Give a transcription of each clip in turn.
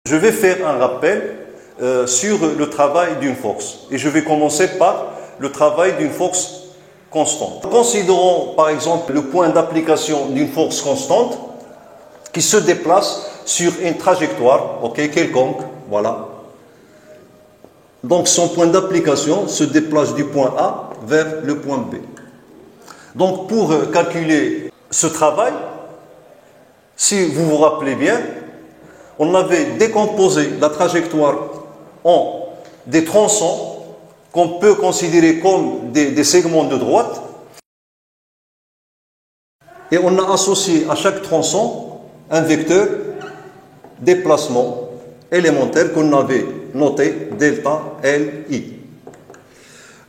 Je vais faire un rappel sur le travail d'une force. Et je vais commencer par le travail d'une force constante. Considérons par exemple le point d'application d'une force constante qui se déplace sur une trajectoire, quelconque, voilà. Donc son point d'application se déplace du point A vers le point B. Donc pour calculer ce travail, si vous vous rappelez bien, on avait décomposé la trajectoire en des tronçons qu'on peut considérer comme des segments de droite, et on a associé à chaque tronçon un vecteur déplacement élémentaire qu'on avait noté delta Li.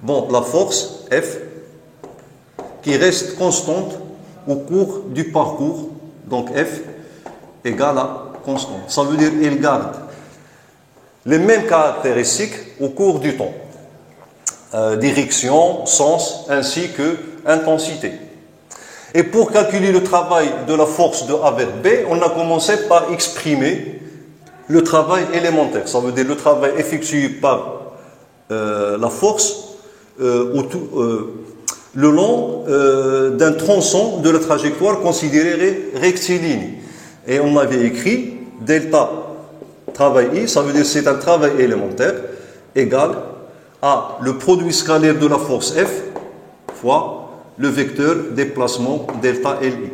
Bon, la force F qui reste constante au cours du parcours, donc F égale à constante. Ça veut dire qu'il garde les mêmes caractéristiques au cours du temps. Direction, sens, ainsi que intensité. Et pour calculer le travail de la force de A vers B, on a commencé par exprimer le travail élémentaire. Ça veut dire le travail effectué par la force le long d'un tronçon de la trajectoire considérée rectiligne. Et on avait écrit delta travail I, ça veut dire c'est un travail élémentaire, égal à le produit scalaire de la force F fois le vecteur déplacement delta Li.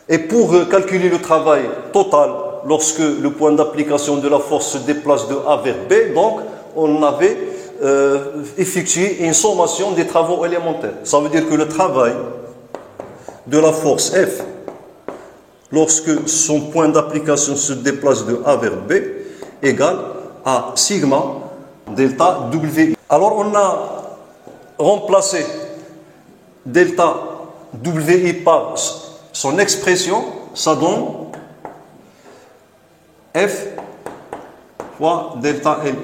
Et pour calculer le travail total lorsque le point d'application de la force se déplace de A vers B, donc on avait effectué une sommation des travaux élémentaires. Ça veut dire que le travail de la force F lorsque son point d'application se déplace de A vers B égale à sigma delta Wi. Alors on a remplacé delta Wi par son expression, ça donne F fois delta L.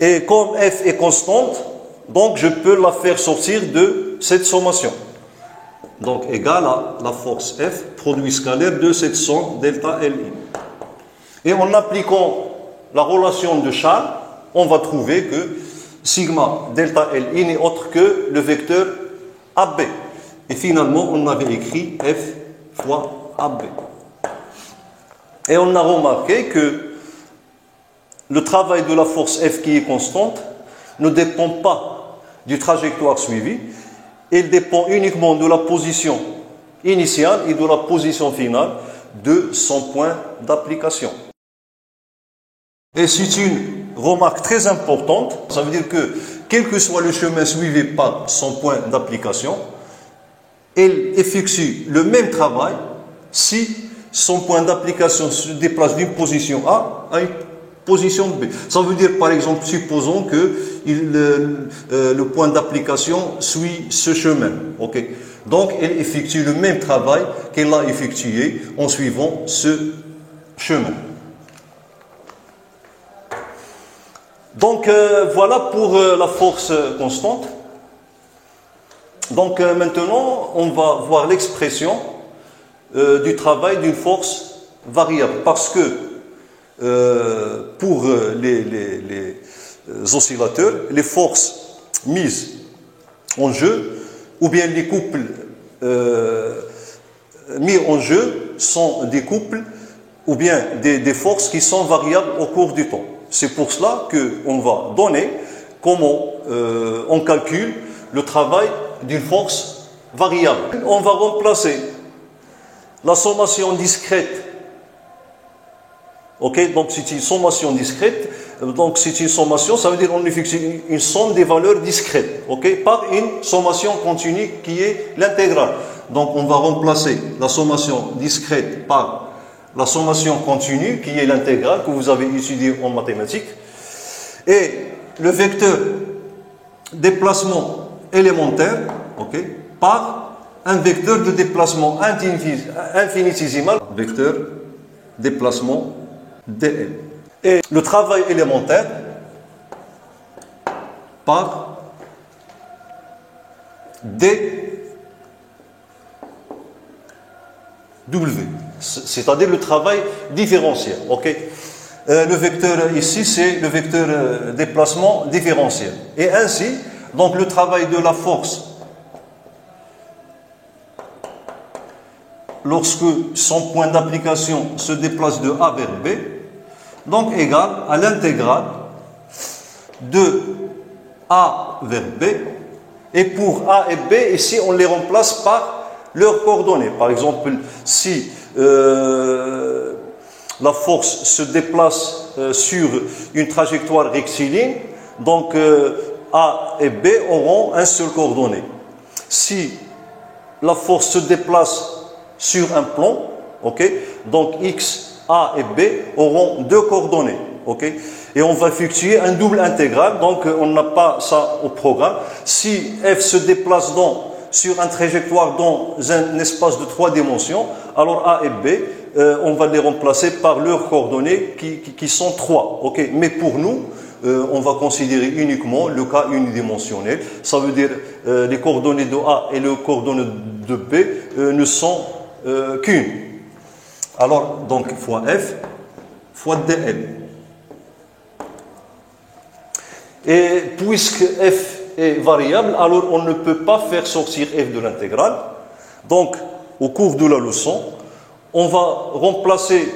Et comme F est constante, donc je peux la faire sortir de cette sommation. Donc égale à la force F, produit scalaire de cette somme delta Li. Et en appliquant la relation de Charles, on va trouver que sigma delta Li n'est autre que le vecteur AB. Et finalement, on avait écrit F fois AB. Et on a remarqué que le travail de la force F qui est constante ne dépend pas du trajectoire suivie, il dépend uniquement de la position initiale et de la position finale de son point d'application. Et c'est une remarque très importante, ça veut dire que quel que soit le chemin suivi par son point d'application, elle effectue le même travail si son point d'application se déplace d'une position A à une position B. Ça veut dire, par exemple, supposons que le point d'application suit ce chemin. Donc, elle effectue le même travail qu'elle a effectué en suivant ce chemin. Donc, voilà pour la force constante. Donc, maintenant, on va voir l'expression du travail d'une force variable. Parce que pour les oscillateurs, les forces mises en jeu, ou bien les couples mis en jeu, sont des couples ou bien des forces qui sont variables au cours du temps. C'est pour cela qu'on va donner comment on calcule le travail d'une force variable. On va remplacer la sommation discrète. Donc c'est une sommation discrète. Donc c'est une sommation, ça veut dire qu'on fixe une somme des valeurs discrètes, par une sommation continue qui est l'intégrale. Donc on va remplacer la sommation discrète par la sommation continue qui est l'intégrale que vous avez étudiée en mathématiques. Et le vecteur déplacement élémentaire, par un vecteur de déplacement infinitésimal, vecteur déplacement dl. Et le travail élémentaire par dw. c'est-à-dire le travail différentiel. Ok. Le vecteur ici, c'est le vecteur déplacement différentiel. Et ainsi, donc le travail de la force, lorsque son point d'application se déplace de A vers B, donc égal à l'intégrale de A vers B. Et pour A et B, ici, on les remplace par leurs coordonnées. Par exemple, si la force se déplace sur une trajectoire rectiligne, donc A et B auront un seul coordonnée. Si la force se déplace sur un plan, okay, donc X, A et B auront deux coordonnées. Okay, et on va effectuer un double intégral, donc on n'a pas ça au programme. Si F se déplace sur une trajectoire dans un espace de 3 dimensions, alors A et B, on va les remplacer par leurs coordonnées qui sont 3. Okay? Mais pour nous, on va considérer uniquement le cas unidimensionnel. Ça veut dire les coordonnées de A et les coordonnées de B ne sont qu'une. Alors, donc, fois F, fois dl. Et puisque F est variable, alors on ne peut pas faire sortir F de l'intégrale. Donc, au cours de la leçon, on va remplacer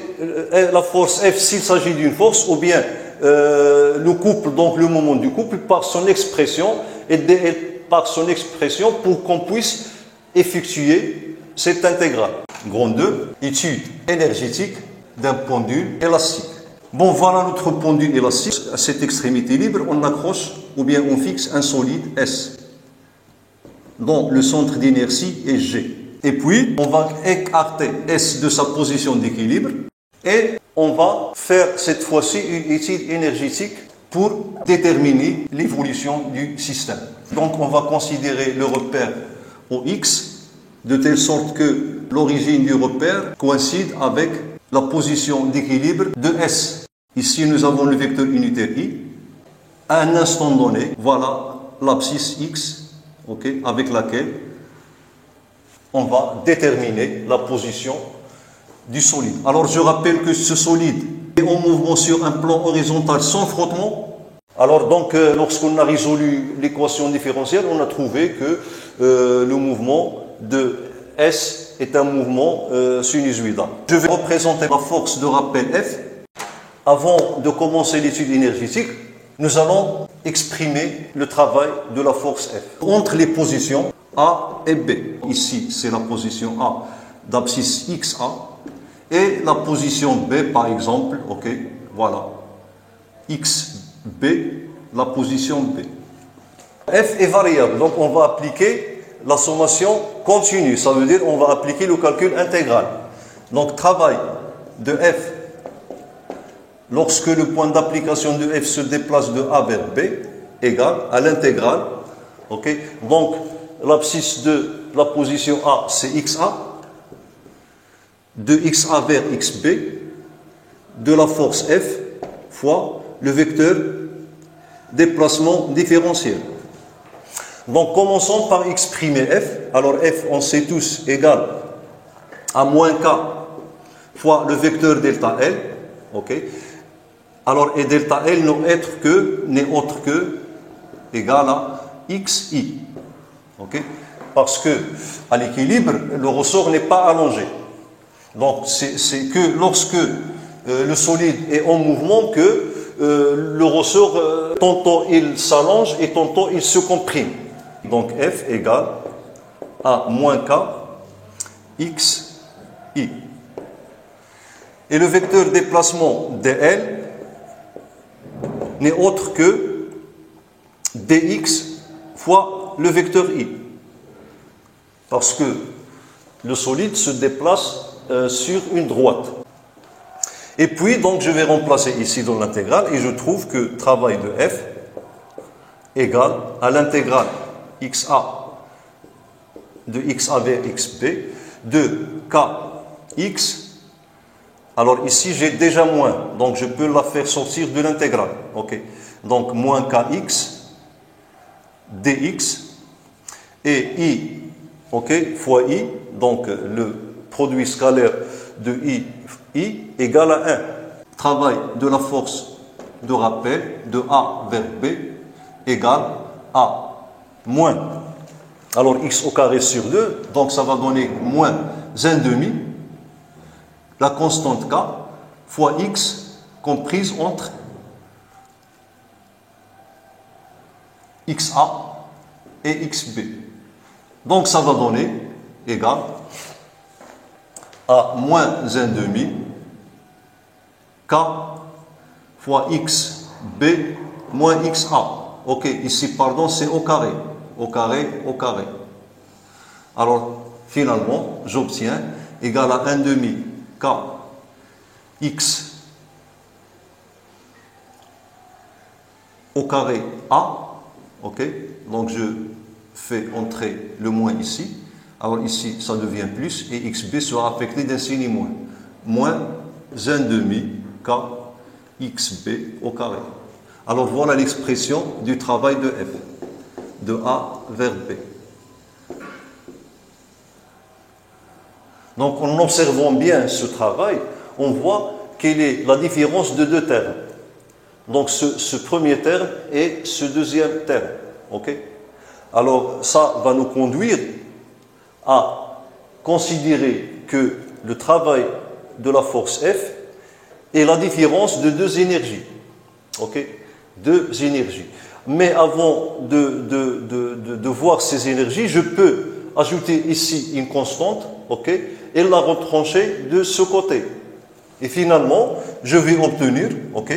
la force F s'il s'agit d'une force, ou bien le couple, donc le moment du couple, par son expression, et dl par son expression, pour qu'on puisse effectuer cette intégrale. Grand 2, étude énergétique d'un pendule élastique. Bon, voilà notre pendule élastique. À cette extrémité libre, on accroche ou bien on fixe un solide S, dont le centre d'inertie est G. Et puis, on va écarter S de sa position d'équilibre et on va faire cette fois-ci une étude énergétique pour déterminer l'évolution du système. Donc, on va considérer le repère OX de telle sorte que l'origine du repère coïncide avec la position d'équilibre de S. Ici, nous avons le vecteur unitaire I. À un instant donné, voilà l'abscisse X, okay, avec laquelle on va déterminer la position du solide. Alors, je rappelle que ce solide est en mouvement sur un plan horizontal sans frottement. Alors, donc, lorsqu'on a résolu l'équation différentielle, on a trouvé que le mouvement de S est un mouvement sinusoïdal. Je vais représenter la force de rappel F. Avant de commencer l'étude énergétique, nous allons exprimer le travail de la force F entre les positions A et B. Ici, c'est la position A d'abscisse XA et la position B, par exemple, ok, voilà, XB, la position B. F est variable, donc on va appliquer la sommation continue, ça veut dire on va appliquer le calcul intégral. Donc travail de F lorsque le point d'application de F se déplace de A vers B égale à l'intégrale. Okay? Donc l'abscisse de la position A c'est XA, de XA vers XB, de la force F fois le vecteur déplacement différentiel. Donc commençons par exprimer F. Alors F, on sait tous, égale à moins K fois le vecteur delta L. Okay. Alors et delta L n'est autre que égal à XI. Okay. Parce que à l'équilibre, le ressort n'est pas allongé. Donc c'est que lorsque le solide est en mouvement que le ressort, tantôt il s'allonge et tantôt il se comprime. Donc F égale à moins K XI. Et le vecteur déplacement dl n'est autre que dx fois le vecteur I. Parce que le solide se déplace sur une droite. Et puis, donc, je vais remplacer ici dans l'intégrale et je trouve que travail de F égale à l'intégrale XA de XA vers XB de KX. Alors ici, j'ai déjà moins, donc je peux la faire sortir de l'intégrale. Okay. Donc, moins KX dx et I, okay, fois I, donc le produit scalaire de I égale à 1. Travail de la force de rappel de A vers B égale à moins. Alors x au carré sur 2, donc ça va donner moins 1/2, la constante K, fois x comprise entre XA et XB. Donc ça va donner égal à moins 1/2 K fois XB moins XA. Ok, ici, pardon, c'est au carré. Au carré, au carré. Alors, finalement, j'obtiens égal à 1/2 K X au carré A. Ok, donc je fais entrer le moins ici. Alors ici, ça devient plus et XB sera affecté d'un signe moins. Moins 1/2 K XB au carré. Alors voilà l'expression du travail de F, de A vers B. Donc en observant bien ce travail, on voit quelle est la différence de deux termes. Donc ce premier terme et ce deuxième terme. Ok? Alors ça va nous conduire à considérer que le travail de la force F est la différence de deux énergies. Ok? Deux énergies. Mais avant de voir ces énergies, je peux ajouter ici une constante, ok, et la retrancher de ce côté. Et finalement, je vais obtenir, ok,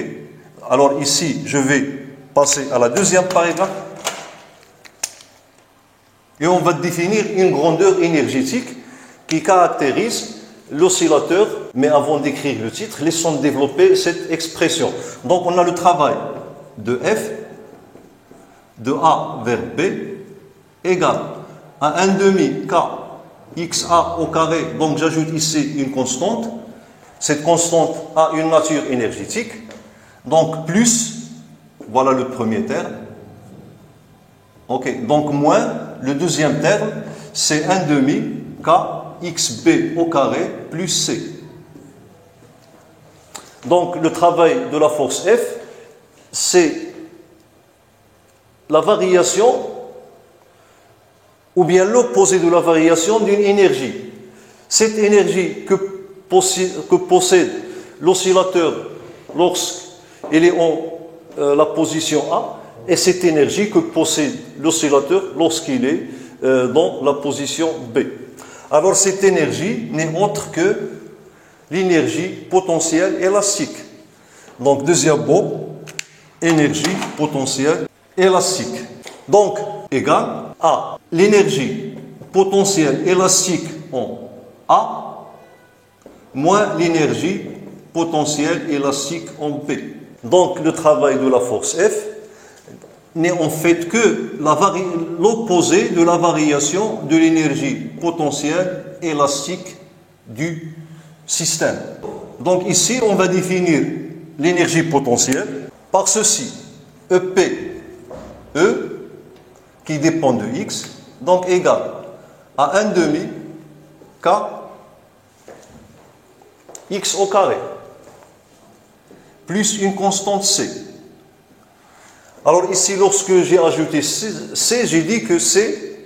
alors ici, je vais passer à la deuxième paragraphe, et on va définir une grandeur énergétique qui caractérise l'oscillateur, mais avant d'écrire le titre, laissons développer cette expression. Donc on a le travail de F, de A vers B, égale à 1/2 K XA au carré, donc j'ajoute ici une constante, cette constante a une nature énergétique, donc plus, voilà le premier terme, ok, donc moins, le deuxième terme, c'est 1/2 K XB au carré plus C. Donc le travail de la force F, c'est la variation ou bien l'opposé de la variation d'une énergie. Cette énergie que possède l'oscillateur lorsqu'il est en la position A et cette énergie que possède l'oscillateur lorsqu'il est dans la position B. Alors cette énergie n'est autre que l'énergie potentielle élastique. Donc deuxième mot, énergie potentielle élastique. Donc égale à l'énergie potentielle élastique en A moins l'énergie potentielle élastique en B. Donc le travail de la force F n'est en fait que l'opposé de la variation de l'énergie potentielle élastique du système. Donc ici, on va définir l'énergie potentielle par ceci. EP, E, qui dépend de X, donc égal à 1/2 K X au carré, plus une constante C. Alors ici, lorsque j'ai ajouté C, j'ai dit que C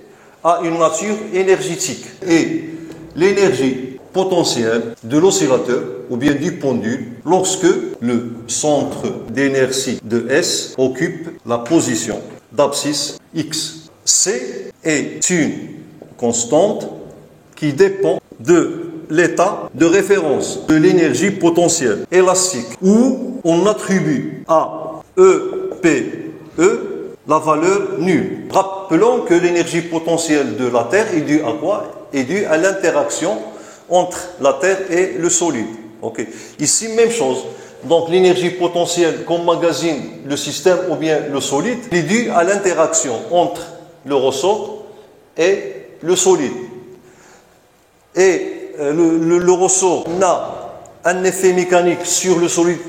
a une nature énergétique. Et l'énergie potentielle de l'oscillateur, ou bien du pendule, lorsque le centre d'inertie de S occupe la position d'abscisse X. C est une constante qui dépend de l'état de référence de l'énergie potentielle élastique, où on attribue à EPE la valeur nulle. Rappelons que l'énergie potentielle de la Terre est due à quoi? Est due à l'interaction entre la Terre et le solide. Okay. Ici, même chose. Donc l'énergie potentielle qu'emmagasine le système ou bien le solide est due à l'interaction entre le ressort et le solide. Et le ressort n'a un effet mécanique sur le solide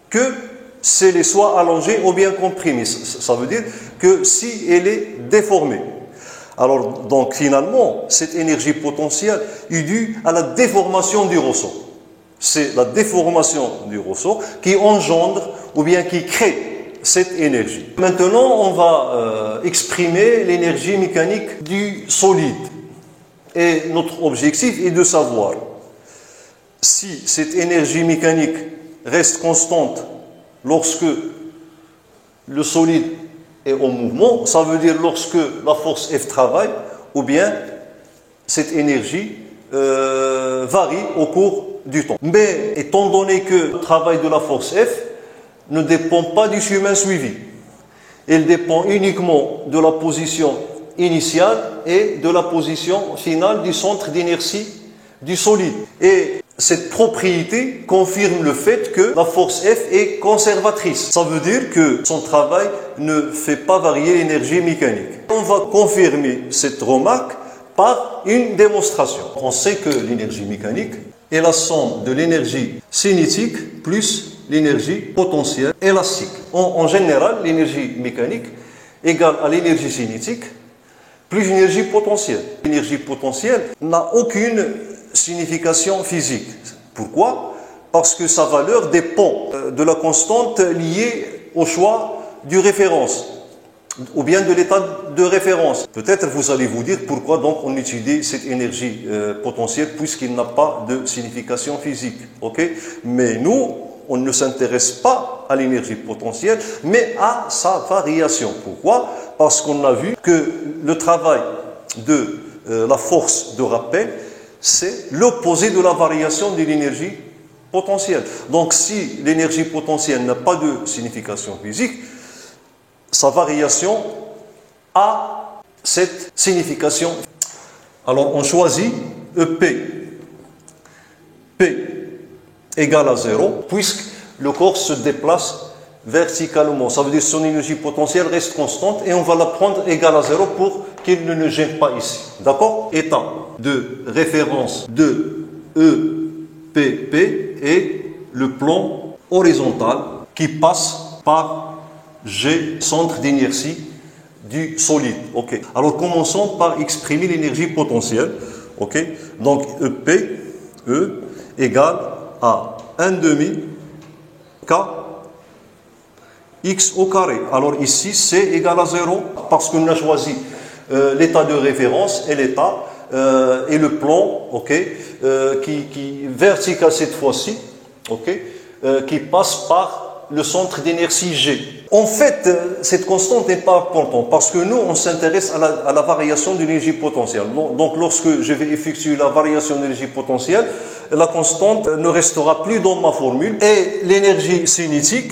que si elle est soit allongée ou bien comprimée. Ça veut dire que si elle est déformée. Alors, donc, finalement, cette énergie potentielle est due à la déformation du ressort. C'est la déformation du ressort qui engendre ou bien qui crée cette énergie. Maintenant, on va exprimer l'énergie mécanique du solide. Et notre objectif est de savoir si cette énergie mécanique reste constante lorsque le solide est en mouvement, ça veut dire lorsque la force F travaille, ou bien cette énergie varie au cours du temps. Mais étant donné que le travail de la force F ne dépend pas du chemin suivi, il dépend uniquement de la position initiale et de la position finale du centre d'inertie du solide. Et cette propriété confirme le fait que la force F est conservatrice. Ça veut dire que son travail ne fait pas varier l'énergie mécanique. On va confirmer cette remarque par une démonstration. On sait que l'énergie mécanique est la somme de l'énergie cinétique plus l'énergie potentielle élastique. En général, l'énergie mécanique égale à l'énergie cinétique plus l'énergie potentielle. L'énergie potentielle n'a aucune signification physique. Pourquoi? Parce que sa valeur dépend de la constante liée au choix du référence ou bien de l'état de référence. Peut-être vous allez vous dire pourquoi donc on utilise cette énergie potentielle puisqu'il n'a pas de signification physique. Okay? Mais nous, on ne s'intéresse pas à l'énergie potentielle, mais à sa variation. Pourquoi? Parce qu'on a vu que le travail de la force de rappel, c'est l'opposé de la variation de l'énergie potentielle. Donc si l'énergie potentielle n'a pas de signification physique, sa variation a cette signification. Alors on choisit EP. P égale à 0, puisque le corps se déplace verticalement. Ça veut dire que son énergie potentielle reste constante et on va la prendre égale à 0 pour qu'il ne nous gêne pas ici. D'accord? État de référence de EPP est le plan horizontal qui passe par G, centre d'inertie du solide. Okay. Alors commençons par exprimer l'énergie potentielle. Okay. Donc EP, E égale à 1 demi K x au carré. Alors ici, C égale à 0 parce qu'on a choisi l'état de référence et l'état et le plan, okay, qui vertical cette fois-ci, okay, qui passe par le centre d'inertie G. En fait, cette constante n'est pas importante parce que nous, on s'intéresse à la variation de l'énergie potentielle. Donc, lorsque je vais effectuer la variation de l'énergie potentielle, la constante ne restera plus dans ma formule et l'énergie cinétique,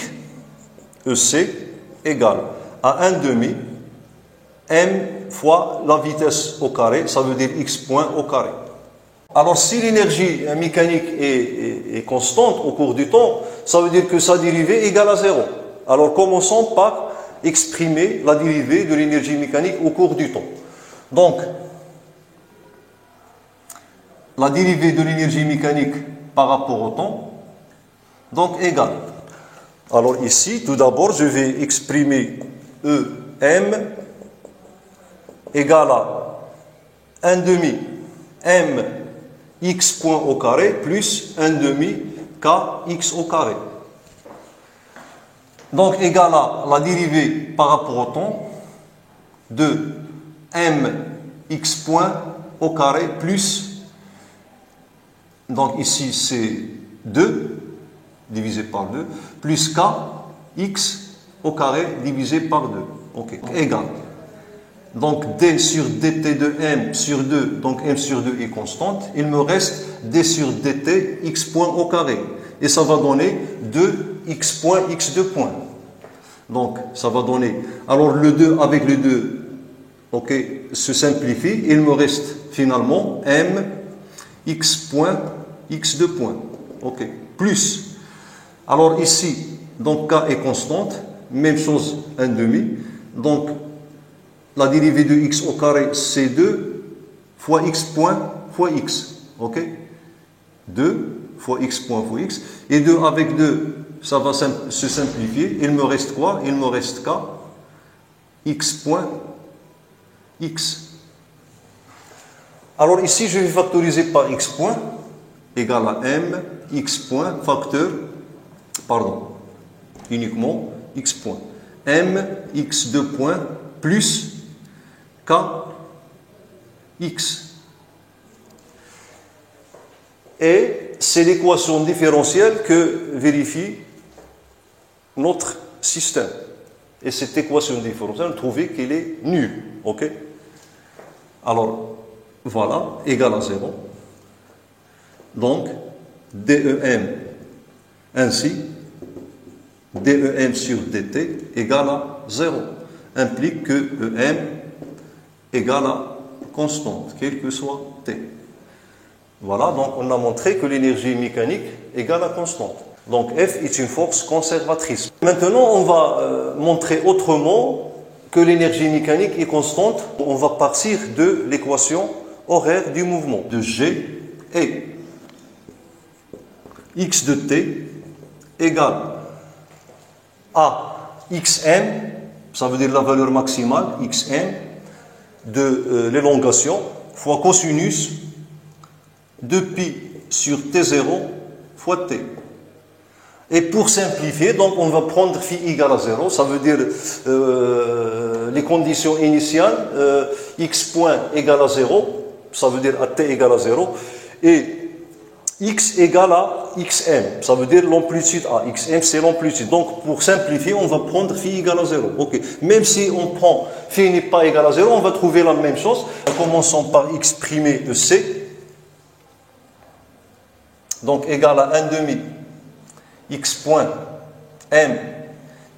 EC, égale à 1 demi m fois la vitesse au carré, ça veut dire x point au carré. Alors si l'énergie mécanique est constante au cours du temps, ça veut dire que sa dérivée égale à 0. Alors commençons par exprimer la dérivée de l'énergie mécanique au cours du temps. Donc, la dérivée de l'énergie mécanique par rapport au temps, donc égale. Alors ici, tout d'abord, je vais exprimer EM égale à 1 demi m x point au carré plus 1 demi k x au carré. Donc égale à la dérivée par rapport au temps de m x point au carré plus, donc ici c'est 2 divisé par 2 plus k x au carré divisé par 2. Ok, égale. Donc d sur dt de m sur 2, donc m sur 2 est constante. Il me reste d sur dt x point au carré. Et ça va donner 2x point x2 point. Donc ça va donner, alors le 2 avec le 2, ok, se simplifie. Il me reste finalement m x point x2 point. Ok, plus. Alors ici, donc k est constante, même chose 1 demi. Donc la dérivée de x au carré, c'est 2 fois x point fois x. Ok? 2 fois x point fois x. Et 2 avec 2, ça va se simplifier. Il me reste quoi? Il me reste k, x point x. Alors ici, je vais factoriser par x point égale à m x point facteur, pardon, uniquement x point. M x2 point plus k x. Et c'est l'équation différentielle que vérifie notre système. Et cette équation différentielle, trouvez qu'elle est nulle. Ok? Alors, voilà, égale à 0. Donc, DEM ainsi, DEM sur DT égale à 0. Implique que EM égale à constante, quel que soit T. Voilà, donc on a montré que l'énergie mécanique égale à constante. Donc F est une force conservatrice. Maintenant, on va montrer autrement que l'énergie mécanique est constante. On va partir de l'équation horaire du mouvement, de G et x de t égale à xm, ça veut dire la valeur maximale, xm, de l'élongation, fois cosinus de pi sur t0 fois t. Et pour simplifier, donc on va prendre phi égale à 0, ça veut dire les conditions initiales, x point égale à 0, ça veut dire à t égale à 0, et x égale à xm, ça veut dire l'amplitude A. Xm, c'est l'amplitude. Donc, pour simplifier, on va prendre phi égale à 0. Ok. Même si on prend phi n'est pas égal à 0, on va trouver la même chose. Commençons par exprimer de c. Donc, égal à 1 demi x point m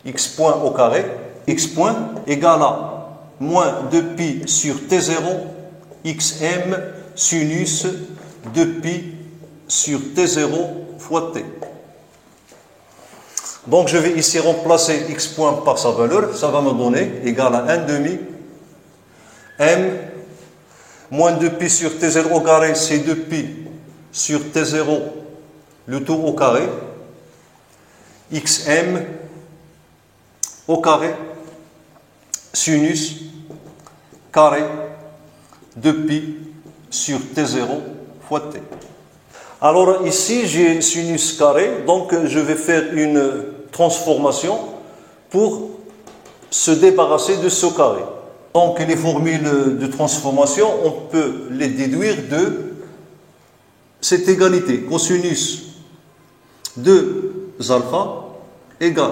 x point au carré. X point égale à moins 2 pi sur t0 xm sinus 2 pi sur t0 fois t. Donc je vais ici remplacer x point par sa valeur, ça va me donner égal à 1 demi m moins 2 pi sur t0 au carré, c'est 2 pi sur t0 le tout au carré, xm au carré sinus carré 2 pi sur t0 fois t. Alors ici j'ai sinus carré, donc je vais faire une transformation pour se débarrasser de ce carré. Donc les formules de transformation, on peut les déduire de cette égalité. Cosinus de alpha égale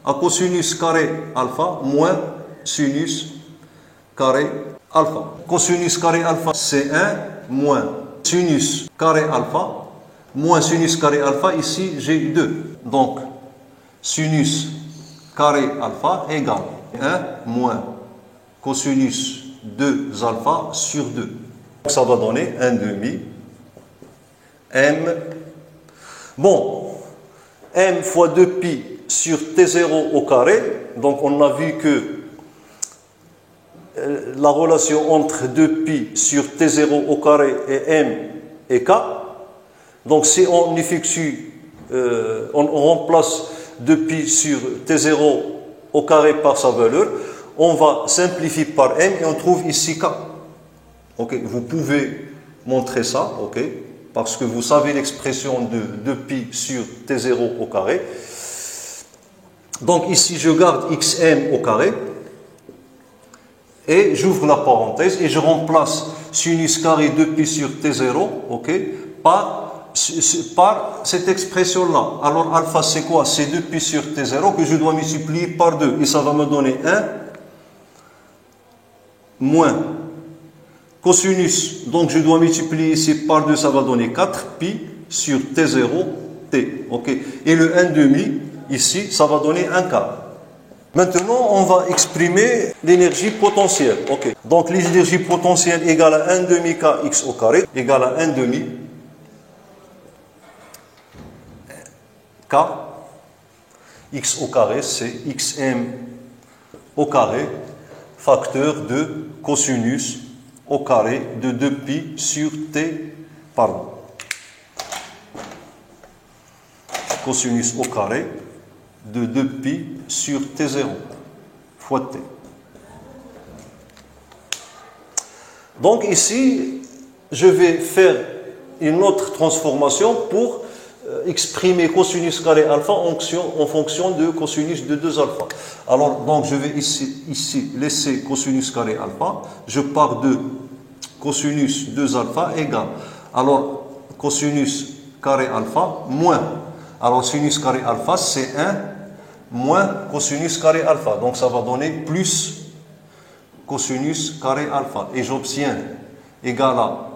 à cosinus carré alpha moins sinus carré alpha. Cosinus carré alpha c'est 1 moins sinus carré alpha moins sinus carré alpha, ici j'ai 2. Donc sinus carré alpha égale 1 moins cosinus 2 alpha sur 2. Donc ça va donner 1 demi m. Bon, m fois 2 pi sur t0 au carré. Donc on a vu que la relation entre 2 pi sur t0 au carré et m et k. Donc si on effectue, on remplace 2 pi sur t0 au carré par sa valeur, on va simplifier par m et on trouve ici k. Okay. Vous pouvez montrer ça, okay, parce que vous savez l'expression de 2 pi sur t0 au carré. Donc ici je garde xm au carré. Et j'ouvre la parenthèse et je remplace sinus carré 2 pi sur t0, okay, par cette expression-là. Alors alpha c'est quoi? C'est 2 pi sur t0 que je dois multiplier par 2. Et ça va me donner 1 moins cosinus. Donc je dois multiplier ici par 2, ça va donner 4 pi sur t0 t. Okay. Et le 1 demi, ici, ça va donner 1 quart. Maintenant, on va exprimer l'énergie potentielle. Okay. Donc, l'énergie potentielle égale à 1 demi kx au carré égale à 1 demi k x au carré, c'est xm au carré facteur de cosinus au carré de 2 pi sur t, pardon, cosinus au carré de 2 pi sur t0 fois t. Donc ici, je vais faire une autre transformation pour exprimer cosinus carré alpha en fonction de cosinus de 2 alpha. Alors, donc, je vais ici laisser cosinus carré alpha. Je pars de cosinus 2 alpha égale. Alors, cosinus carré alpha moins. Alors, sinus carré alpha, c'est 1 moins cosinus carré alpha. Donc, ça va donner plus cosinus carré alpha. Et j'obtiens égal à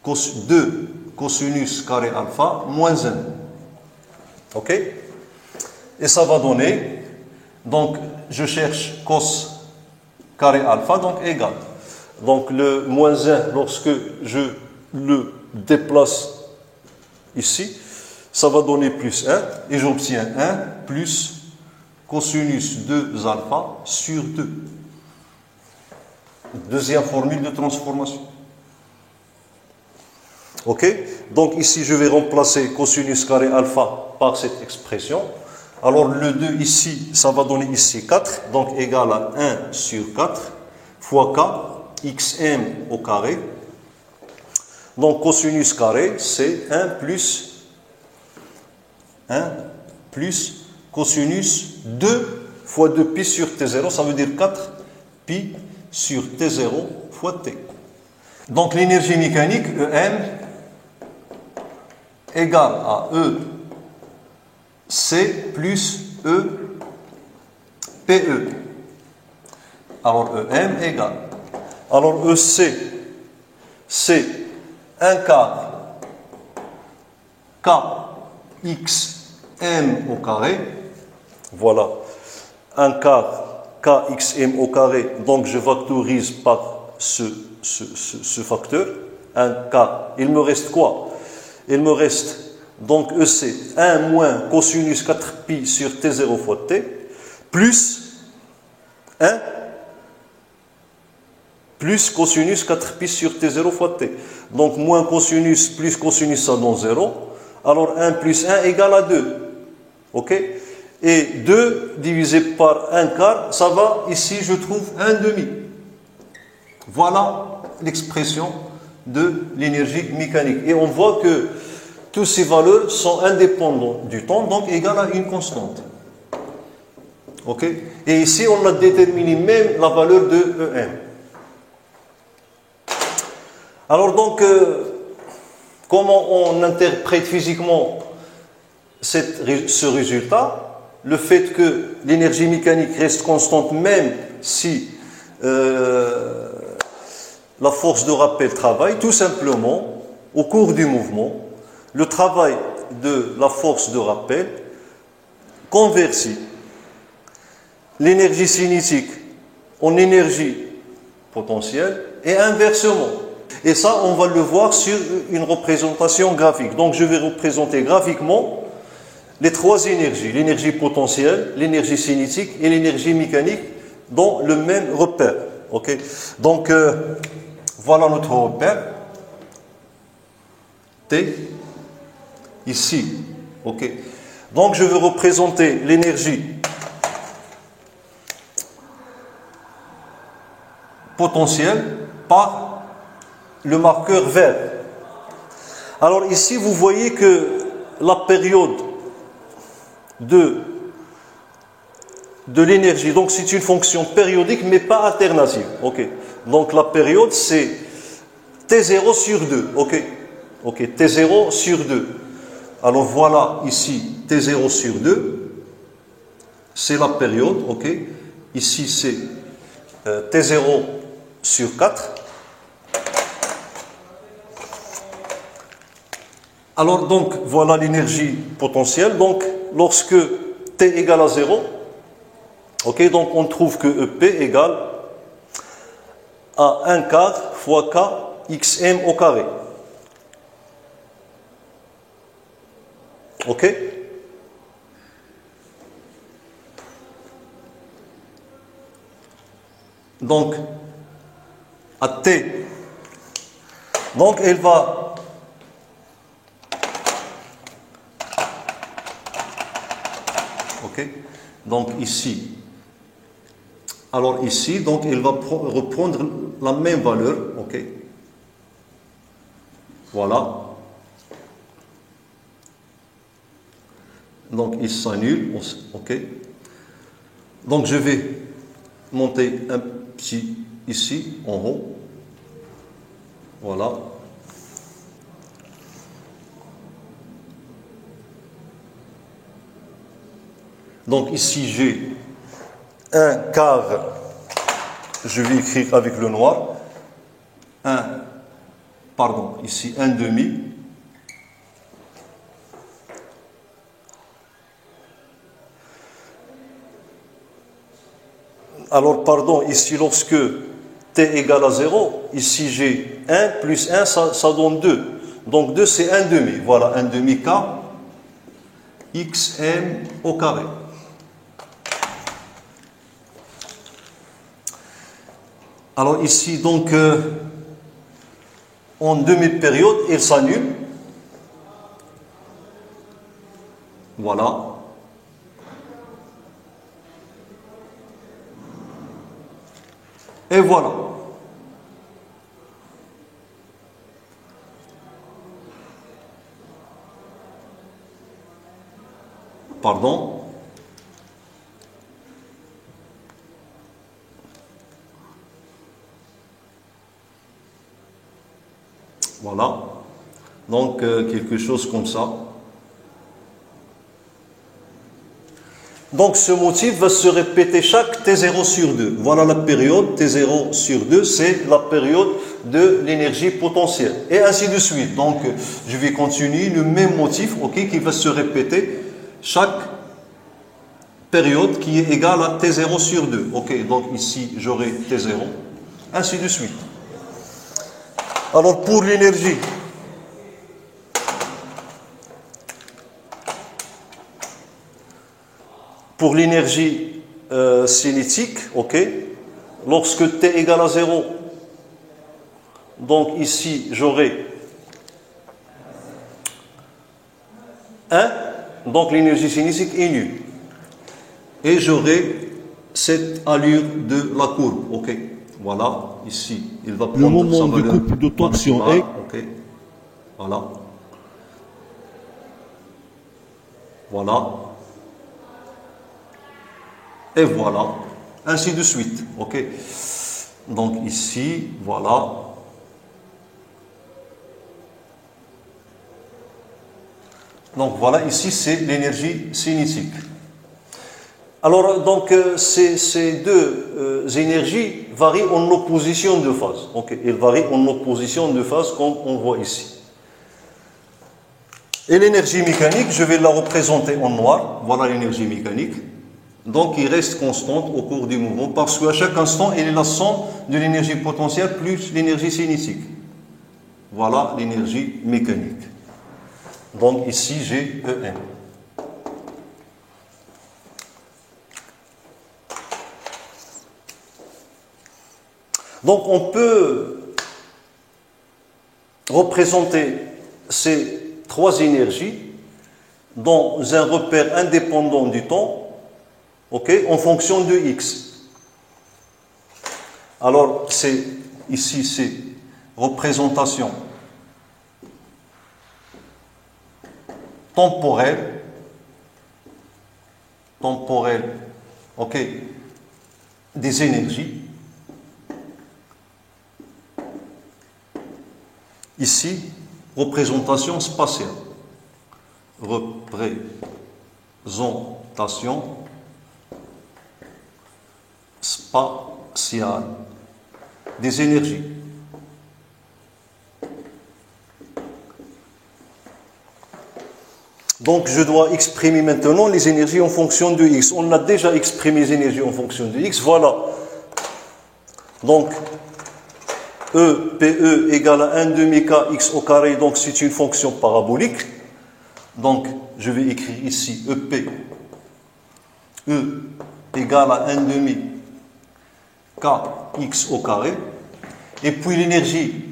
2 cosinus carré alpha moins 1. OK? Et ça va donner, donc je cherche cos carré alpha, donc égal. Donc le moins 1, lorsque je le déplace ici, ça va donner plus 1. Et j'obtiens 1 plus cosinus 2 alpha sur 2. Deuxième formule de transformation. Ok? Donc ici, je vais remplacer cosinus carré alpha par cette expression. Alors le 2 ici, ça va donner ici 4, donc égal à 1 sur 4 fois k, xm au carré. Donc cosinus carré, c'est 1 plus cosinus 2 fois 2pi sur t0, ça veut dire 4 pi sur t0 fois t. Donc l'énergie mécanique, Em, égale à E C plus E PE. Alors EM égale. Alors EC, c'est 1 quart KXM au carré. Voilà. 1 quart KXM au carré. Donc je factorise par ce facteur. 1 quart. Il me reste quoi? Il me reste donc EC 1 moins cosinus 4pi sur T0 fois T plus 1 plus cosinus 4pi sur T0 fois T. Donc moins cosinus plus cosinus, ça donne 0. Alors 1 plus 1 égale à 2. OK? Et 2 divisé par 1 quart, ça va, ici je trouve 1 demi. Voilà l'expression de l'énergie mécanique. Et on voit que toutes ces valeurs sont indépendantes du temps, donc égales à une constante. OK? Et ici, on a déterminé même la valeur de EM. Alors donc, comment on interprète physiquement ce résultat? Le fait que l'énergie mécanique reste constante même si la force de rappel travaille, tout simplement, au cours du mouvement, le travail de la force de rappel convertit l'énergie cinétique en énergie potentielle et inversement. Et ça, on va le voir sur une représentation graphique. Donc, je vais représenter graphiquement les trois énergies, l'énergie potentielle, l'énergie cinétique et l'énergie mécanique dans le même repère. Okay? Donc, voilà notre repère. T, ici. OK. Donc, je vais représenter l'énergie potentielle par le marqueur vert. Alors, ici, vous voyez que la période de l'énergie, donc c'est une fonction périodique mais pas alternative. OK. Donc, la période, c'est T0 sur 2. OK. OK, T0 sur 2. Alors voilà ici T0 sur 2. C'est la période, OK. Ici c'est T0 sur 4. Alors donc voilà l'énergie potentielle. Donc lorsque T égale à 0, OK, donc on trouve que EP égale à 1 quart fois K XM au carré. OK? Donc, à T, donc elle va OK? Donc ici, alors ici, donc elle va reprendre la même valeur, OK? Voilà. Donc il s'annule. OK. Donc je vais monter un petit ici, en haut. Voilà. Donc ici j'ai un quart, je vais écrire avec le noir, ici un demi, alors pardon, ici lorsque t égale à 0, ici j'ai 1 plus 1, ça donne 2, donc 2 c'est un demi, voilà, un demi k, xm au carré. Alors ici, donc, en demi-période, il s'annule. Voilà. Et voilà. Pardon. Voilà. Donc, quelque chose comme ça. Donc, ce motif va se répéter chaque T0 sur 2. Voilà la période. T0 sur 2, c'est la période de l'énergie potentielle. Et ainsi de suite. Donc, je vais continuer le même motif, ok, qui va se répéter chaque période qui est égale à T0 sur 2. Ok, donc ici, j'aurai T0. Ainsi de suite. Alors, pour l'énergie, cinétique, ok, lorsque t égale à 0, donc ici j'aurai 1, donc l'énergie cinétique est nulle. Et j'aurai cette allure de la courbe, ok. Voilà, ici, il va prendre le moment sa de valeur coupe de tension maximale, est... ok. Voilà. Voilà. Et voilà. Ainsi de suite, ok. Donc ici, voilà. Donc voilà, ici c'est l'énergie cinétique. Alors, donc, ces deux énergies varient en opposition de phase. Okay. Elles varient en opposition de phase, comme on voit ici. Et l'énergie mécanique, je vais la représenter en noir. Voilà l'énergie mécanique. Donc, il reste constante au cours du mouvement, parce qu'à chaque instant, elle est la somme de l'énergie potentielle plus l'énergie cinétique. Voilà l'énergie mécanique. Donc, ici, j'ai EM. Donc on peut représenter ces trois énergies dans un repère indépendant du temps, okay, en fonction de x. Alors ici c'est représentation temporelle, ok, des énergies. Ici, représentation spatiale. Représentation spatiale des énergies. Donc, je dois exprimer maintenant les énergies en fonction de x. On a déjà exprimé les énergies en fonction de x. Voilà. Donc, PE égale à 1 demi kx au carré, donc c'est une fonction parabolique. Donc, je vais écrire ici EP. E égale à 1 demi kx au carré. Et puis l'énergie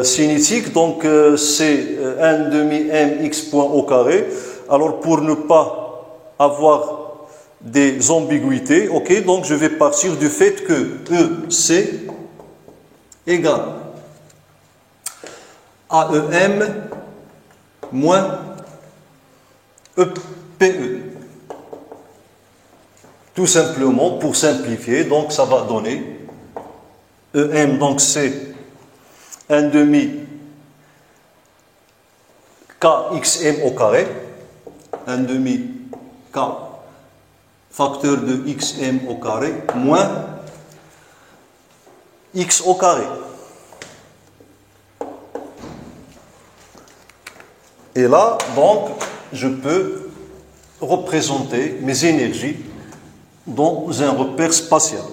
cinétique, donc c'est 1 demi mx point au carré. Alors, pour ne pas avoir des ambiguïtés, ok, donc je vais partir du fait que EC égale AEM moins EPE. Tout simplement, pour simplifier, donc ça va donner EM, donc c'est 1 demi KXM au carré, 1 demi K facteur de XM au carré, moins X au carré. Et là, donc, je peux représenter mes énergies dans un repère spatial.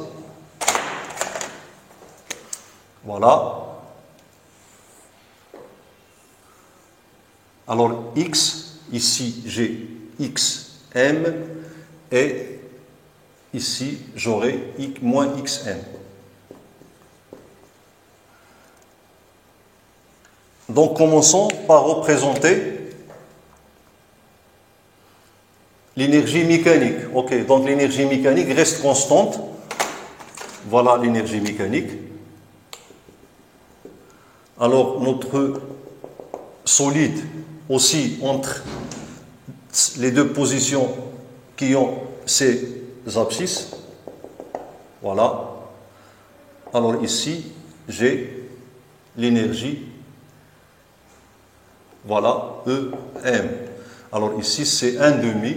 Voilà. Alors, X, ici, j'ai XM, et ici, j'aurai moins XM. Donc, commençons par représenter l'énergie mécanique. Ok, donc l'énergie mécanique reste constante. Voilà l'énergie mécanique. Alors, notre solide aussi entre les deux positions qui ont ces abscisses. Voilà. Alors ici, j'ai l'énergie. Voilà, EM. Alors ici, c'est 1 demi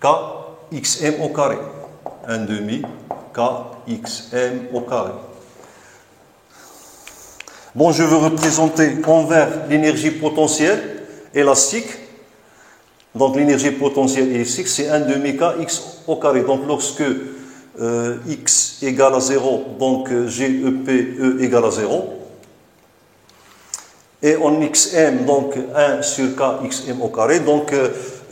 KXM au carré. 1 demi KXM au carré. Bon, je veux représenter envers l'énergie potentielle élastique. Donc l'énergie potentielle élastique, c'est 1 demi KX au carré. Donc lorsque X égale à 0, donc GEPE égale à 0. Et en XM, donc 1 sur KXM au carré. Donc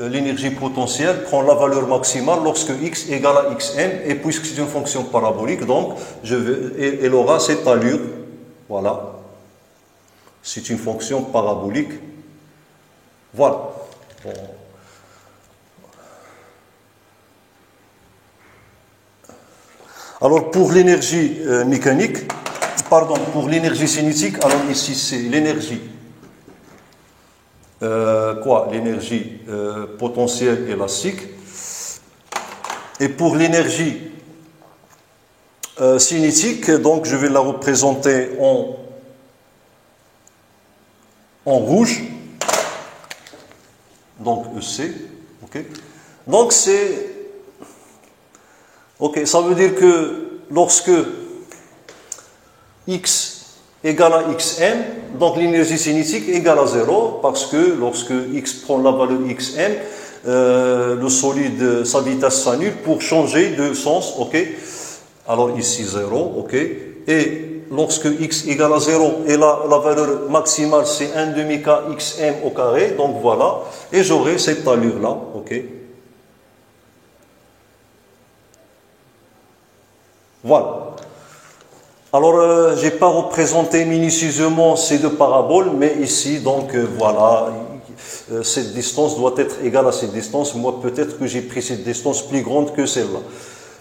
l'énergie potentielle prend la valeur maximale lorsque X égale à XM. Et puisque c'est une fonction parabolique, donc elle aura cette allure. Voilà. C'est une fonction parabolique. Voilà. Bon. Alors pour l'énergie mécanique, pardon, pour l'énergie cinétique, alors ici c'est l'énergie, l'énergie potentielle élastique. Et pour l'énergie cinétique, donc je vais la représenter en rouge, donc EC, ok. Donc c'est, ok, ça veut dire que lorsque X égale à XM, donc l'énergie cinétique égale à 0, parce que lorsque X prend la valeur XM, le solide, sa vitesse s'annule pour changer de sens, ok. Alors ici 0, ok. Et lorsque X égale à 0, et là, la valeur maximale c'est 1 demi KXM au carré, donc voilà, et j'aurai cette allure-là, ok. Voilà. Alors, je n'ai pas représenté minutieusement ces deux paraboles, mais ici, donc voilà, cette distance doit être égale à cette distance. Moi, peut-être que j'ai pris cette distance plus grande que celle-là.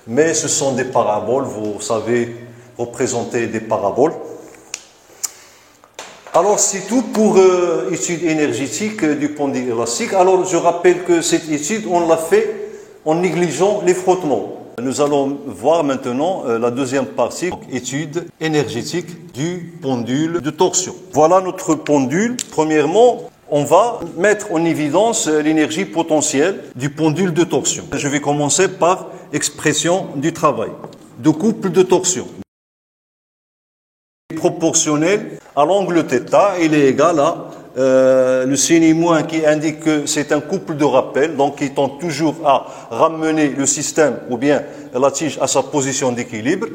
Mais ce sont des paraboles, vous savez représenter des paraboles. Alors, c'est tout pour étude énergétique du pendule élastique. Alors, je rappelle que cette étude, on l'a fait en négligeant les frottements. Nous allons voir maintenant la deuxième partie, donc, étude énergétique du pendule de torsion. Voilà notre pendule. Premièrement, on va mettre en évidence l'énergie potentielle du pendule de torsion. Je vais commencer par expression du travail, de couple de torsion. Proportionnel à l'angle θ, il est égal à le signe moins qui indique que c'est un couple de rappel, donc qui tend toujours à ramener le système ou bien la tige à sa position d'équilibre.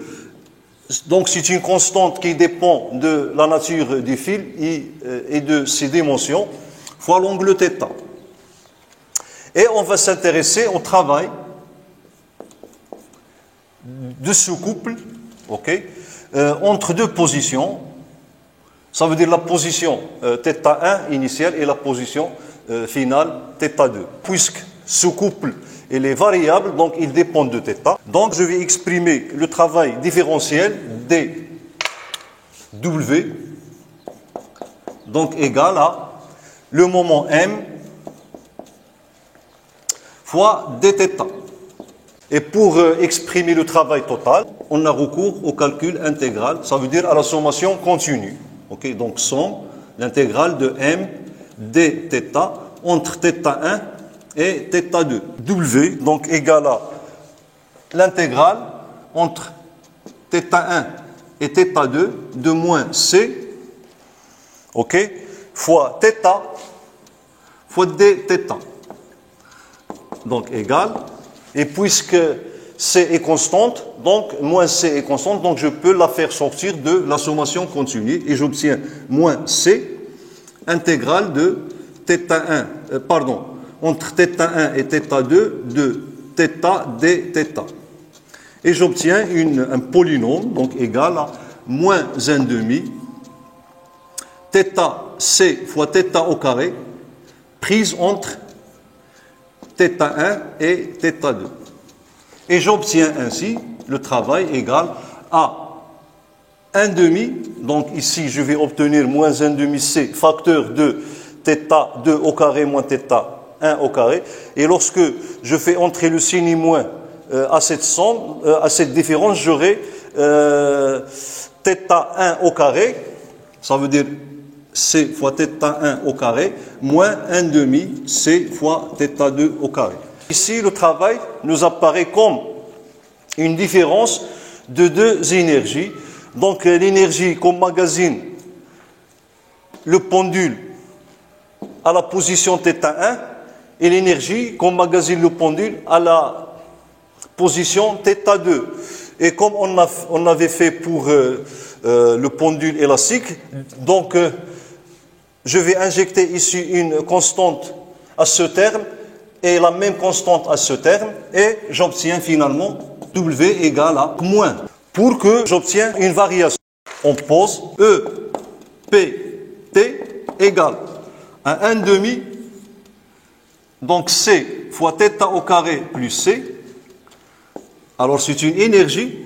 Donc c'est une constante qui dépend de la nature du fil et de ses dimensions fois l'angle θ. Et on va s'intéresser au travail de ce couple, ok, entre deux positions. Ça veut dire la position θ1 initiale et la position finale θ2. Puisque ce couple il est variable, donc il dépend de θ. Donc je vais exprimer le travail différentiel dW donc égal à le moment M fois dθ. Et pour exprimer le travail total, on a recours au calcul intégral, ça veut dire à la sommation continue. Okay, donc somme l'intégrale de M dθ entre θ1 et θ2. W donc égal à l'intégrale entre θ1 et θ2 de moins C, ok, fois θ fois dθ. Donc égal, et puisque C est constante, donc moins C est constante, donc je peux la faire sortir de la sommation continue et j'obtiens moins C intégrale de θ1, entre θ1 et θ2 de θ dθ. Et j'obtiens un polynôme, donc égal à moins 1 demi θc fois θ au carré, prise entre θ1 et θ2. Et j'obtiens ainsi le travail égal à 1 demi, donc ici je vais obtenir moins 1 demi C, facteur de θ2 au carré moins θ1 au carré. Et lorsque je fais entrer le signe moins à cette somme, à cette différence, j'aurai θ1 au carré, ça veut dire C fois θ1 au carré, moins 1 demi C fois θ2 au carré. Ici, le travail nous apparaît comme une différence de deux énergies. Donc, l'énergie qu'emmagasine le pendule à la position θ1 et l'énergie qu'emmagasine le pendule à la position θ2. Et comme on avait fait pour le pendule élastique, donc je vais injecter ici une constante à ce terme et la même constante à ce terme, et j'obtiens finalement W égale à moins. Pour que j'obtienne une variation, on pose E, P, T égale à 1 demi, donc C fois θ au carré plus C. Alors c'est une énergie,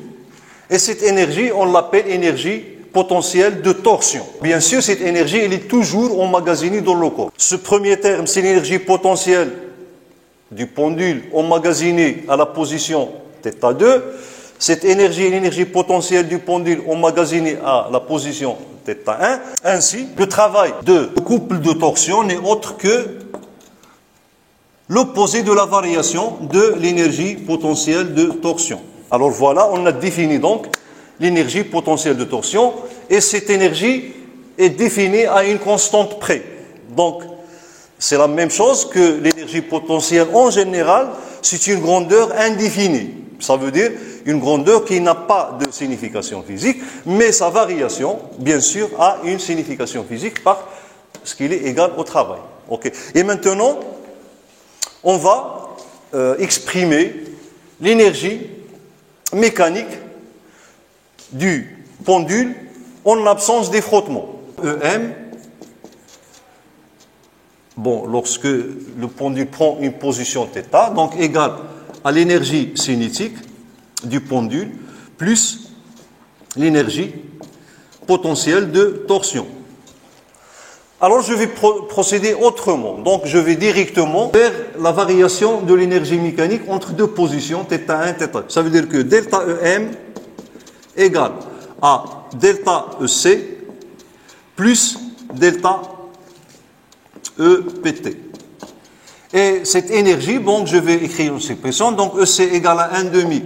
et cette énergie, on l'appelle énergie potentielle de torsion. Bien sûr, cette énergie, elle est toujours emmagasinée dans le corps. Ce premier terme, c'est l'énergie potentielle du pendule emmagasinée à la position θ2. Cette énergie est l'énergie potentielle du pendule emmagasinée à la position θ1. Ainsi, le travail de couple de torsion n'est autre que l'opposé de la variation de l'énergie potentielle de torsion. Alors voilà, on a défini donc l'énergie potentielle de torsion, et cette énergie est définie à une constante près. Donc, c'est la même chose que l'énergie potentielle en général, c'est une grandeur indéfinie. Ça veut dire une grandeur qui n'a pas de signification physique, mais sa variation, bien sûr, a une signification physique parce qu'il est égal au travail. Okay. Et maintenant, on va exprimer l'énergie mécanique du pendule en l'absence des frottements. EM, bon, lorsque le pendule prend une position θ, donc égal à l'énergie cinétique du pendule plus l'énergie potentielle de torsion. Alors je vais procéder autrement. Donc je vais directement vers la variation de l'énergie mécanique entre deux positions, θ1 et θ2. Ça veut dire que delta EM égale à delta EC plus delta EPT. Et cette énergie, bon, je vais écrire cette expression, donc EC égale à 1 demi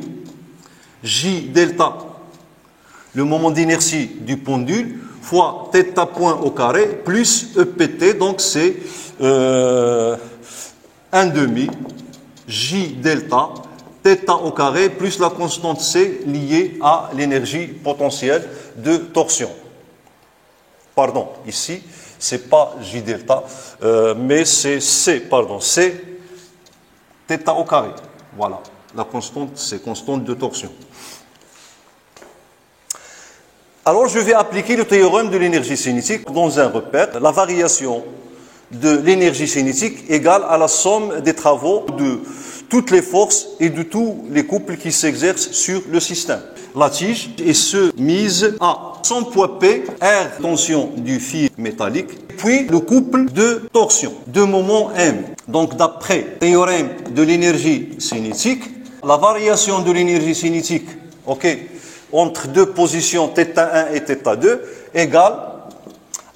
J delta, le moment d'inertie du pendule, fois θ point au carré, plus EPT, donc c'est 1 demi J delta, θ au carré, plus la constante C liée à l'énergie potentielle de torsion. Pardon, ici, c'est pas J delta, mais c'est C, pardon, c'est θ au carré. Voilà, la constante, c'est constante de torsion. Alors, je vais appliquer le théorème de l'énergie cinétique dans un repère. La variation de l'énergie cinétique égale à la somme des travaux de toutes les forces et de tous les couples qui s'exercent sur le système. La tige est mise à son poids P, R, tension du fil métallique, puis le couple de torsion de moment M. Donc d'après le théorème de l'énergie cinétique, la variation de l'énergie cinétique, entre deux positions θ1 et θ2 égale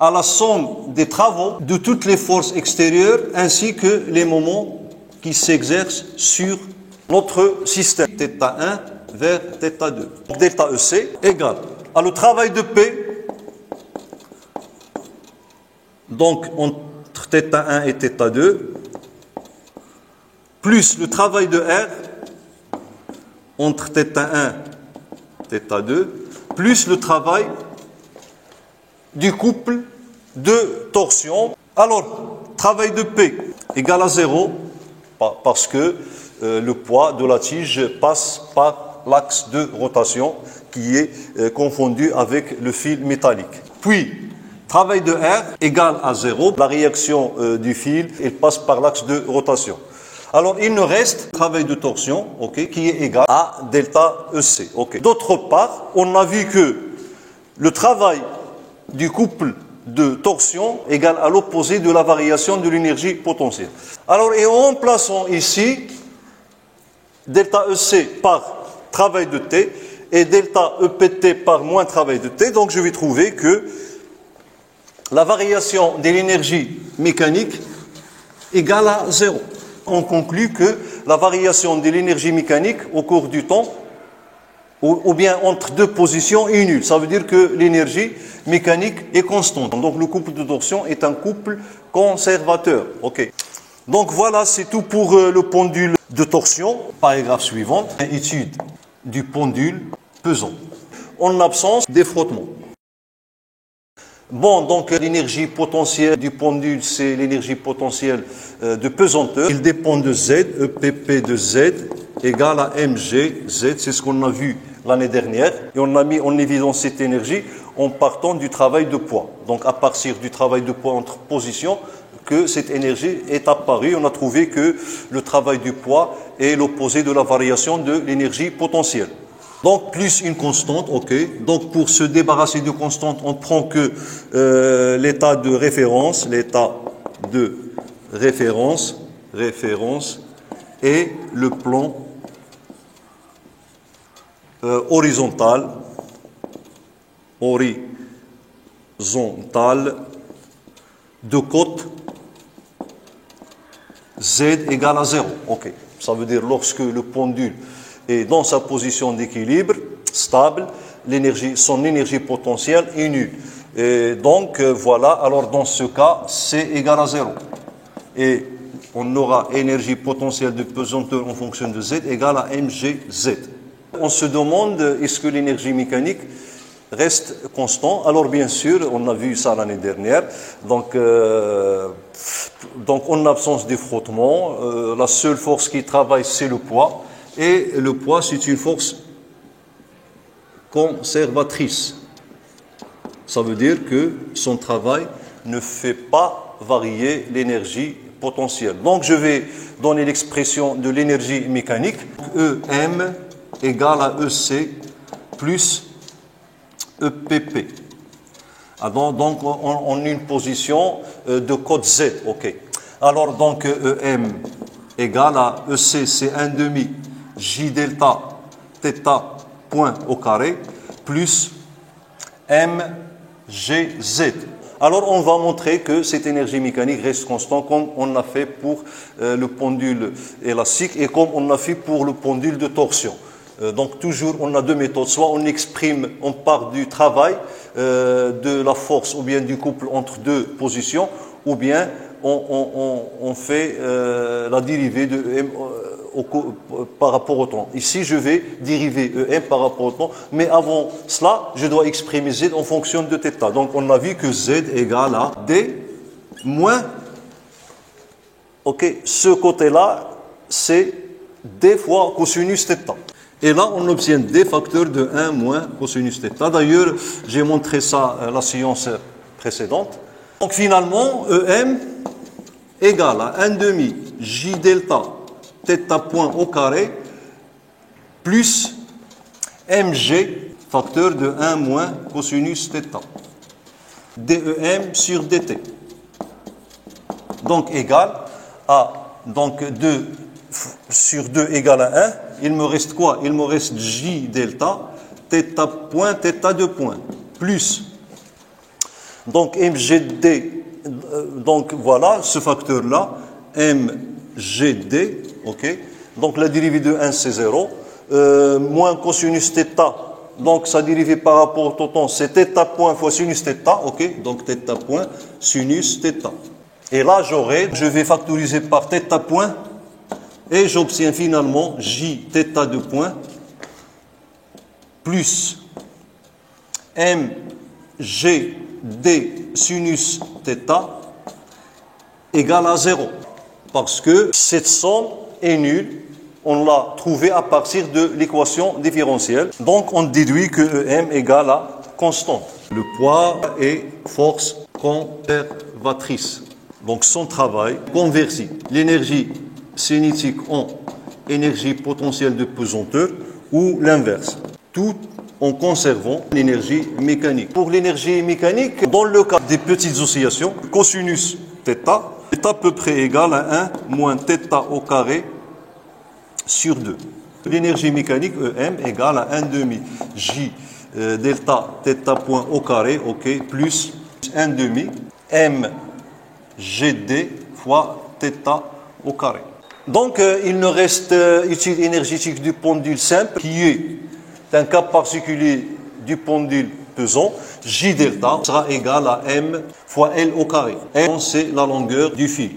à la somme des travaux de toutes les forces extérieures ainsi que les moments qui s'exercent sur notre système θ1 vers θ2. Donc delta EC égale à le travail de P, donc entre θ1 et θ2, plus le travail de R entre θ1 et θ2, plus le travail du couple de torsion. Alors, travail de P égale à 0 parce que le poids de la tige passe par l'axe de rotation qui est confondu avec le fil métallique. Puis, travail de R égale à 0. La réaction du fil, elle passe par l'axe de rotation. Alors, il nous reste travail de torsion, qui est égal à delta EC. D'autre part, on a vu que le travail du couple de torsion égale à l'opposé de la variation de l'énergie potentielle. Alors, et en remplaçant ici delta EC par travail de T et delta EPT par moins travail de T, donc je vais trouver que la variation de l'énergie mécanique égale à 0. On conclut que la variation de l'énergie mécanique au cours du temps, ou bien entre deux positions, est nulle. Ça veut dire que l'énergie mécanique est constante. Donc le couple de torsion est un couple conservateur. Donc voilà, c'est tout pour le pendule de torsion. Paragraphe suivant, étude du pendule pesant en absence des frottements. Bon, donc l'énergie potentielle du pendule, c'est l'énergie potentielle de pesanteur. Il dépend de Z, EPP de Z égale à mg, Z, c'est ce qu'on a vu l'année dernière. Et on a mis en évidence cette énergie en partant du travail de poids. Donc à partir du travail de poids entre positions, que cette énergie est apparue, on a trouvé que le travail du poids est l'opposé de la variation de l'énergie potentielle. Donc, plus une constante, Donc, pour se débarrasser de constante, on prend que l'état de référence, et le plan horizontal de côte Z égale à 0. Ça veut dire lorsque le pendule est dans sa position d'équilibre, stable, son énergie potentielle est nulle. Et donc, voilà, alors dans ce cas, C égale à 0. Et on aura énergie potentielle de pesanteur en fonction de Z égale à mgz. On se demande, est-ce que l'énergie mécanique reste constant? Alors bien sûr, on a vu ça l'année dernière. Donc en absence de frottement, la seule force qui travaille, c'est le poids. Et le poids, c'est une force conservatrice. Ça veut dire que son travail ne fait pas varier l'énergie potentielle. Donc je vais donner l'expression de l'énergie mécanique. EM égale à EC plus EPP. Donc on a une position de côte Z. Alors donc EM égale à EC, c'est 1 demi J delta θ point au carré plus mgz. Alors on va montrer que cette énergie mécanique reste constante comme on a fait pour le pendule élastique et comme on a fait pour le pendule de torsion. Donc toujours on a deux méthodes, soit on part du travail de la force ou bien du couple entre deux positions, ou bien on fait la dérivée de M par rapport au temps. Ici, je vais dériver EM par rapport au temps, mais avant cela, je dois exprimer Z en fonction de θ. Donc, on a vu que Z égale à D moins, ce côté-là, c'est D fois cosinus θ. Et là, on obtient D facteur de 1 moins cosinus θ. D'ailleurs, j'ai montré ça la séance précédente. Donc, finalement, EM égale à 1 demi J delta θ point au carré plus mg facteur de 1 moins cosinus θ. DEM sur dt. Donc égal à, donc 2 sur 2 égale à 1. Il me reste quoi? Il me reste J delta, θ point, θ de point, plus. Donc MGD, donc voilà ce facteur-là, MGD, ok? Donc la dérivée de 1 c'est 0, moins cosinus θ, donc sa dérivée par rapport au temps c'est θ point fois sinus θ, ok? Donc θ point sinus θ. Et là je vais factoriser par θ point et j'obtiens finalement J θ de point plus MGD sinus θ égale à 0. Parce que cette somme est nulle. On l'a trouvé à partir de l'équation différentielle. Donc, on déduit que EM égale à constante. Le poids est force conservatrice. Donc, son travail convertit l'énergie cinétique en énergie potentielle de pesanteur ou l'inverse, tout en conservant l'énergie mécanique. Pour l'énergie mécanique, dans le cas des petites oscillations, cosinus θ est à peu près égal à 1 moins θ au carré sur 2. L'énergie mécanique EM égale à 1 demi J delta θ point au carré, ok, plus 1 demi MGD fois θ au carré. Donc il nous reste étude énergétique du pendule simple qui est un cas particulier du pendule pesant. J delta sera égal à M fois L au carré. M c'est la longueur du fil.